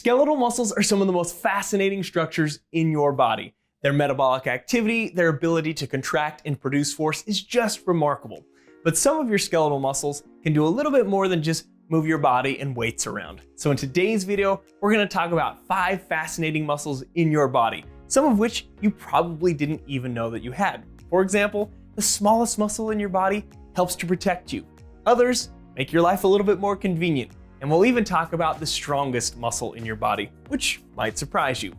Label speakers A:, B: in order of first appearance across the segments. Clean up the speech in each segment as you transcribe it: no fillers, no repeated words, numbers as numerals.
A: Skeletal muscles are some of the most fascinating structures in your body. Their metabolic activity, their ability to contract and produce force is just remarkable. But some of your skeletal muscles can do a little bit more than just move your body and weights around. So in today's video, we're going to talk about 5 fascinating muscles in your body, some of which you probably didn't even know that you had. For example, the smallest muscle in your body helps to protect you. Others make your life a little bit more convenient. And we'll even talk about the strongest muscle in your body, which might surprise you.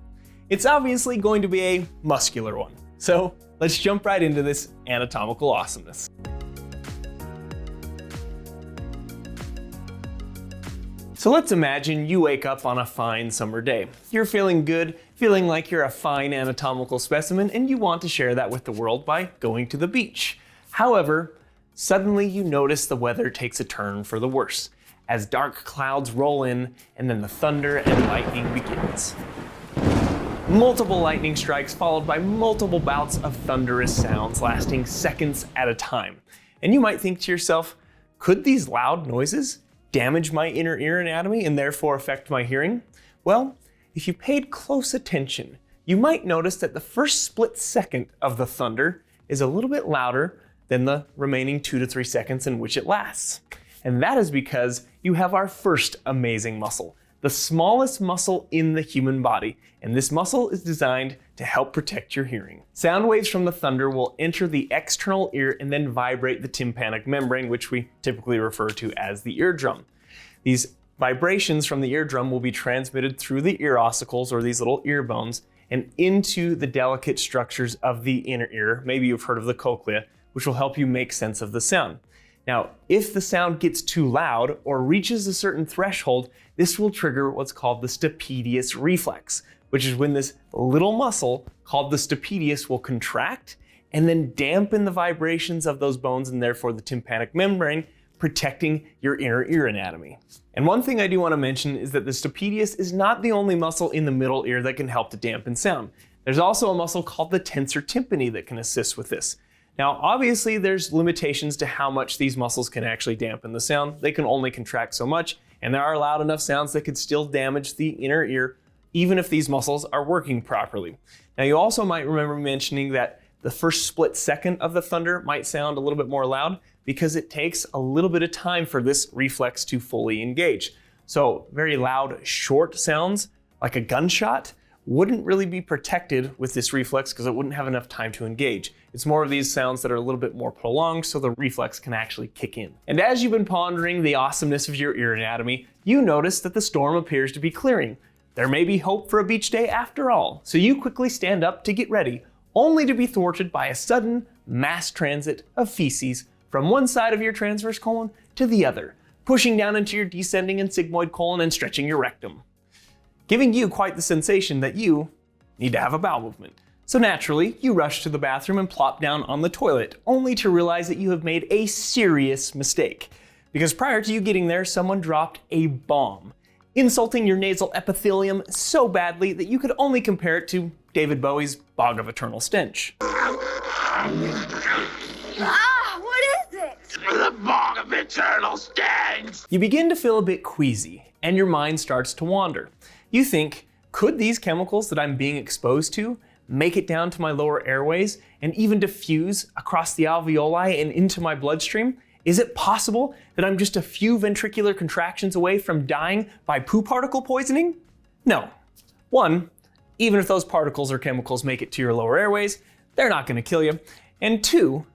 A: It's obviously going to be a muscular one. So let's jump right into this anatomical awesomeness. So let's imagine you wake up on a fine summer day. You're feeling good, feeling like you're a fine anatomical specimen, and you want to share that with the world by going to the beach. However, suddenly you notice the weather takes a turn for the worse, as dark clouds roll in and then the thunder and lightning begins. Multiple lightning strikes followed by multiple bouts of thunderous sounds lasting seconds at a time. And you might think to yourself, could these loud noises damage my inner ear anatomy and therefore affect my hearing? Well, if you paid close attention, you might notice that the first split second of the thunder is a little bit louder than the remaining 2 to 3 seconds in which it lasts. And that is because you have our first amazing muscle, the smallest muscle in the human body. And this muscle is designed to help protect your hearing. Sound waves from the thunder will enter the external ear and then vibrate the tympanic membrane, which we typically refer to as the eardrum. These vibrations from the eardrum will be transmitted through the ear ossicles, or these little ear bones, and into the delicate structures of the inner ear. Maybe you've heard of the cochlea, which will help you make sense of the sound. Now, if the sound gets too loud or reaches a certain threshold, this will trigger what's called the stapedius reflex, which is when this little muscle called the stapedius will contract and then dampen the vibrations of those bones and therefore the tympanic membrane, protecting your inner ear anatomy. And one thing I do want to mention is that the stapedius is not the only muscle in the middle ear that can help to dampen sound. There's also a muscle called the tensor tympani that can assist with this. Now, obviously, there's limitations to how much these muscles can actually dampen the sound. They can only contract so much, and there are loud enough sounds that could still damage the inner ear, even if these muscles are working properly. Now, you also might remember mentioning that the first split second of the thunder might sound a little bit more loud because it takes a little bit of time for this reflex to fully engage. So very loud, short sounds, like a gunshot, wouldn't really be protected with this reflex because it wouldn't have enough time to engage. It's more of these sounds that are a little bit more prolonged so the reflex can actually kick in. And as you've been pondering the awesomeness of your ear anatomy, you notice that the storm appears to be clearing. There may be hope for a beach day after all, so you quickly stand up to get ready, only to be thwarted by a sudden mass transit of feces from one side of your transverse colon to the other, pushing down into your descending and sigmoid colon and stretching your rectum, giving you quite the sensation that you need to have a bowel movement. So naturally, you rush to the bathroom and plop down on the toilet, only to realize that you have made a serious mistake. Because prior to you getting there, someone dropped a bomb, insulting your nasal epithelium so badly that you could only compare it to David Bowie's Bog of Eternal Stench.
B: What is it?
C: The Bog of Eternal Stench!
A: You begin to feel a bit queasy, and your mind starts to wander. You think, could these chemicals that I'm being exposed to make it down to my lower airways and even diffuse across the alveoli and into my bloodstream? Is it possible that I'm just a few ventricular contractions away from dying by poo particle poisoning? No. One, even if those particles or chemicals make it to your lower airways, they're not going to kill you. And two,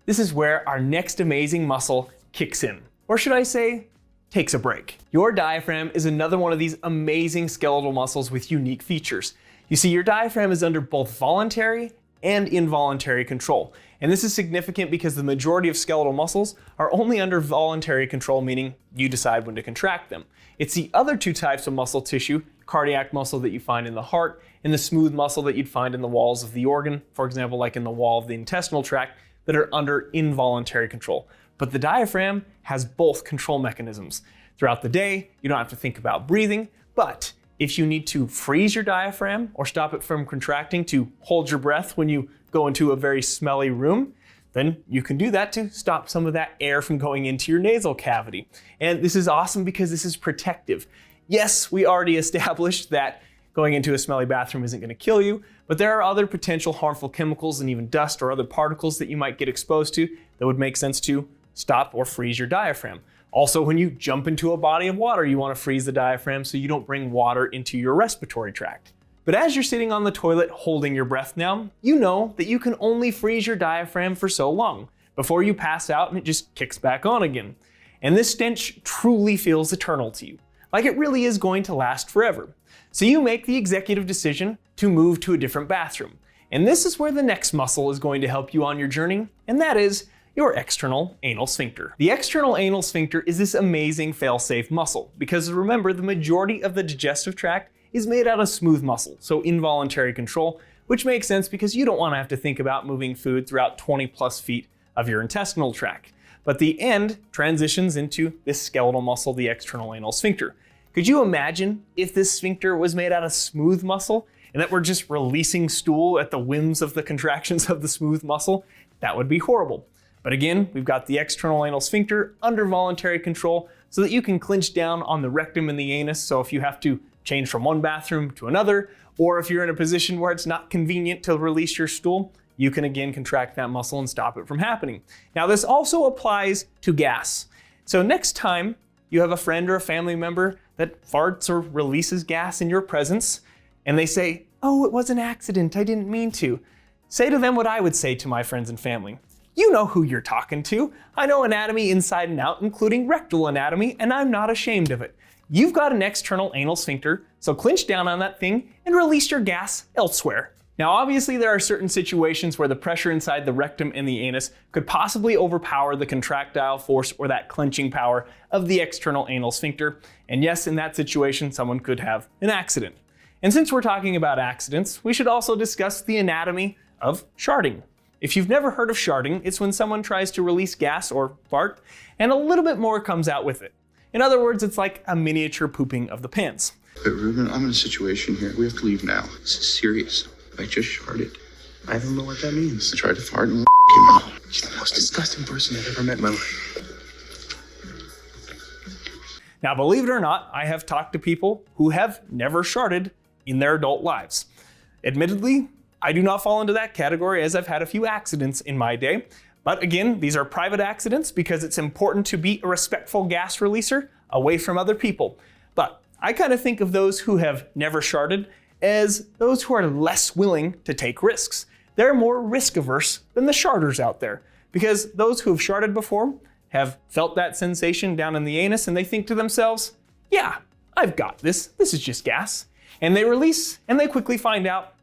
A: this is where our next amazing muscle kicks in. Or should I say, takes a break. Your diaphragm is another one of these amazing skeletal muscles with unique features. You see, your diaphragm is under both voluntary and involuntary control. And this is significant because the majority of skeletal muscles are only under voluntary control, meaning you decide when to contract them. It's the other two types of muscle tissue, cardiac muscle that you find in the heart, and the smooth muscle that you'd find in the walls of the organ, for example, like in the wall of the intestinal tract, that are under involuntary control. But the diaphragm has both control mechanisms. Throughout the day, you don't have to think about breathing, but if you need to freeze your diaphragm or stop it from contracting to hold your breath when you go into a very smelly room, then you can do that to stop some of that air from going into your nasal cavity. And this is awesome because this is protective. Yes, we already established that going into a smelly bathroom isn't going to kill you, but there are other potential harmful chemicals and even dust or other particles that you might get exposed to that would make sense to stop or freeze your diaphragm. Also, when you jump into a body of water, you want to freeze the diaphragm so you don't bring water into your respiratory tract. But as you're sitting on the toilet holding your breath now, you know that you can only freeze your diaphragm for so long before you pass out and it just kicks back on again. And this stench truly feels eternal to you, like it really is going to last forever. So you make the executive decision to move to a different bathroom. And this is where the next muscle is going to help you on your journey, and that is your external anal sphincter. The external anal sphincter is this amazing fail-safe muscle because remember, the majority of the digestive tract is made out of smooth muscle, so involuntary control, which makes sense because you don't want to have to think about moving food throughout 20 plus feet of your intestinal tract. But the end transitions into this skeletal muscle, the external anal sphincter. Could you imagine if this sphincter was made out of smooth muscle and that we're just releasing stool at the whims of the contractions of the smooth muscle? That would be horrible. But again, we've got the external anal sphincter under voluntary control so that you can clinch down on the rectum and the anus. So if you have to change from one bathroom to another, or if you're in a position where it's not convenient to release your stool, you can again contract that muscle and stop it from happening. Now this also applies to gas. So next time you have a friend or a family member that farts or releases gas in your presence, and they say, "Oh, it was an accident, I didn't mean to," say to them what I would say to my friends and family. You know who you're talking to. I know anatomy inside and out, including rectal anatomy, and I'm not ashamed of it. You've got an external anal sphincter, so clinch down on that thing and release your gas elsewhere. Now, obviously, there are certain situations where the pressure inside the rectum and the anus could possibly overpower the contractile force or that clenching power of the external anal sphincter. And yes, in that situation, someone could have an accident. And since we're talking about accidents, we should also discuss the anatomy of sharting. If you've never heard of sharting, it's when someone tries to release gas or fart, and a little bit more comes out with it. In other words, it's like a miniature pooping of the pants.
B: But Ruben, I'm in a situation here. We have to leave now. This is serious. I just sharted.
D: I don't know what that means.
B: I tried to fart and came out. She's the most disgusting person I've ever met in my life.
A: Now, believe it or not, I have talked to people who have never sharted in their adult lives. Admittedly, I do not fall into that category as I've had a few accidents in my day. But again, these are private accidents because it's important to be a respectful gas releaser away from other people. But I kind of think of those who have never sharted as those who are less willing to take risks. They're more risk averse than the sharters out there because those who have sharted before have felt that sensation down in the anus and they think to themselves, yeah, I've got this. This is just gas. And they release and they quickly find out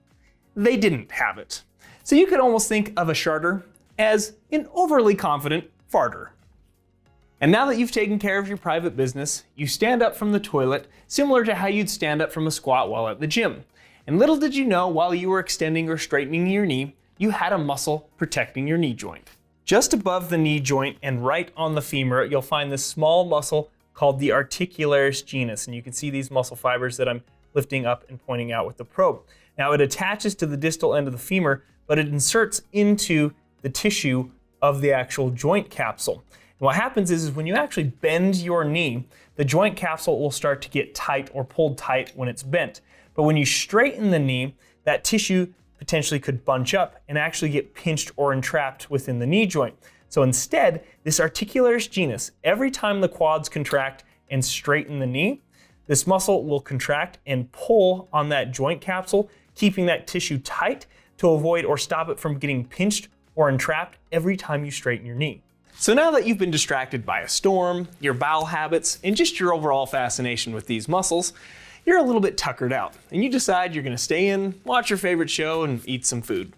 A: they didn't have it. So you could almost think of a sharter as an overly confident farter. And now that you've taken care of your private business, you stand up from the toilet similar to how you'd stand up from a squat while at the gym. And little did you know, while you were extending or straightening your knee, you had a muscle protecting your knee joint. Just above the knee joint and right on the femur, you'll find this small muscle called the articularis genus. And you can see these muscle fibers that I'm lifting up and pointing out with the probe. Now it attaches to the distal end of the femur, but it inserts into the tissue of the actual joint capsule. And what happens is when you actually bend your knee, the joint capsule will start to get tight or pulled tight when it's bent. But when you straighten the knee, that tissue potentially could bunch up and actually get pinched or entrapped within the knee joint. So instead, this articularis genus, every time the quads contract and straighten the knee, this muscle will contract and pull on that joint capsule, keeping that tissue tight to avoid or stop it from getting pinched or entrapped every time you straighten your knee. So now that you've been distracted by a storm, your bowel habits, and just your overall fascination with these muscles, you're a little bit tuckered out, and you decide you're gonna stay in, watch your favorite show, and eat some food.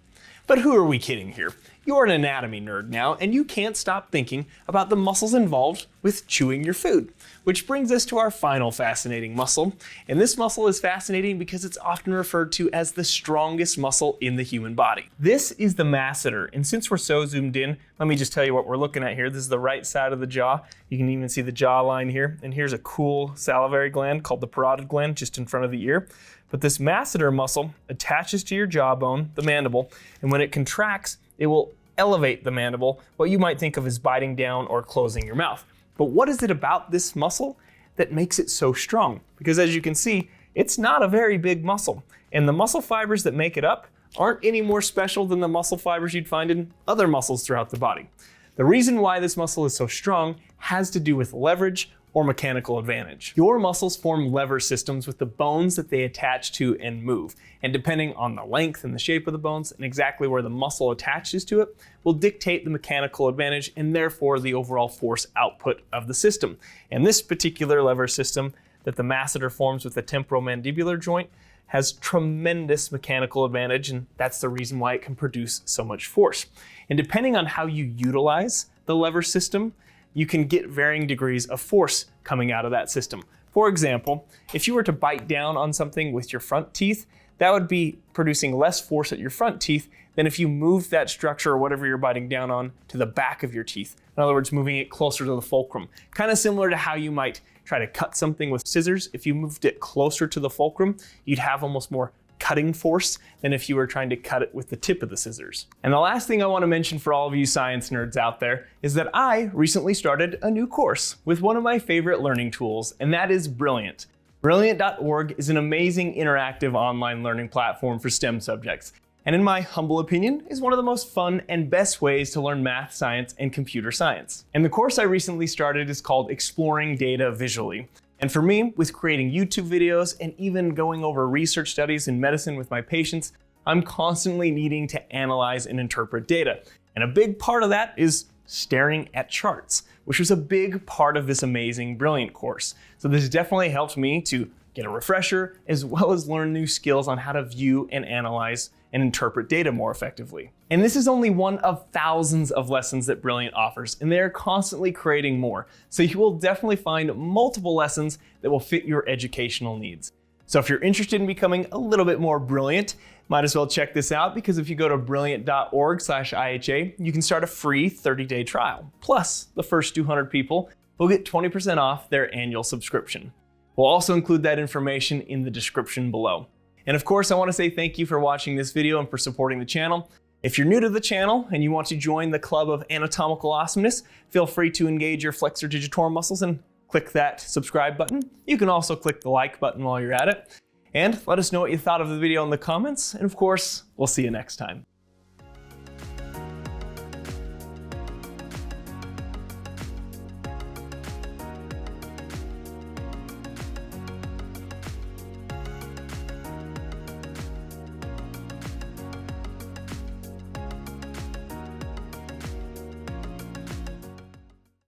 A: But who are we kidding here? You're an anatomy nerd now, and you can't stop thinking about the muscles involved with chewing your food. Which brings us to our final fascinating muscle. And this muscle is fascinating because it's often referred to as the strongest muscle in the human body. This is the masseter. And since we're so zoomed in, let me just tell you what we're looking at here. This is the right side of the jaw. You can even see the jawline here. And here's a cool salivary gland called the parotid gland just in front of the ear. But this masseter muscle attaches to your jawbone, the mandible, and when it contracts, it will elevate the mandible, what you might think of as biting down or closing your mouth. But what is it about this muscle that makes it so strong? Because as you can see, it's not a very big muscle, and the muscle fibers that make it up aren't any more special than the muscle fibers you'd find in other muscles throughout the body. The reason why this muscle is so strong has to do with leverage or mechanical advantage. Your muscles form lever systems with the bones that they attach to and move. And depending on the length and the shape of the bones and exactly where the muscle attaches to it will dictate the mechanical advantage and therefore the overall force output of the system. And this particular lever system that the masseter forms with the temporomandibular joint has tremendous mechanical advantage, and that's the reason why it can produce so much force. And depending on how you utilize the lever system, you can get varying degrees of force coming out of that system. For example, if you were to bite down on something with your front teeth, that would be producing less force at your front teeth than if you moved that structure or whatever you're biting down on to the back of your teeth. In other words, moving it closer to the fulcrum. Kind of similar to how you might try to cut something with scissors. If you moved it closer to the fulcrum, you'd have almost more cutting force than if you were trying to cut it with the tip of the scissors. And the last thing I want to mention for all of you science nerds out there is that I recently started a new course with one of my favorite learning tools, and that is Brilliant. Brilliant.org is an amazing interactive online learning platform for STEM subjects, and in my humble opinion, is one of the most fun and best ways to learn math, science, and computer science. And the course I recently started is called Exploring Data Visually. And for me, with creating YouTube videos and even going over research studies in medicine with my patients, I'm constantly needing to analyze and interpret data. And a big part of that is staring at charts, which was a big part of this amazing Brilliant course. So this definitely helped me to get a refresher, as well as learn new skills on how to view and analyze and interpret data more effectively. And this is only one of thousands of lessons that Brilliant offers, and they are constantly creating more. So you will definitely find multiple lessons that will fit your educational needs. So if you're interested in becoming a little bit more brilliant, might as well check this out, because if you go to brilliant.org/IHA, you can start a free 30-day trial. Plus, the first 200 people will get 20% off their annual subscription. We'll also include that information in the description below. And of course, I want to say thank you for watching this video and for supporting the channel. If you're new to the channel and you want to join the club of anatomical awesomeness, feel free to engage your flexor digitorum muscles and click that subscribe button. You can also click the like button while you're at it. And let us know what you thought of the video in the comments. And of course, we'll see you next time.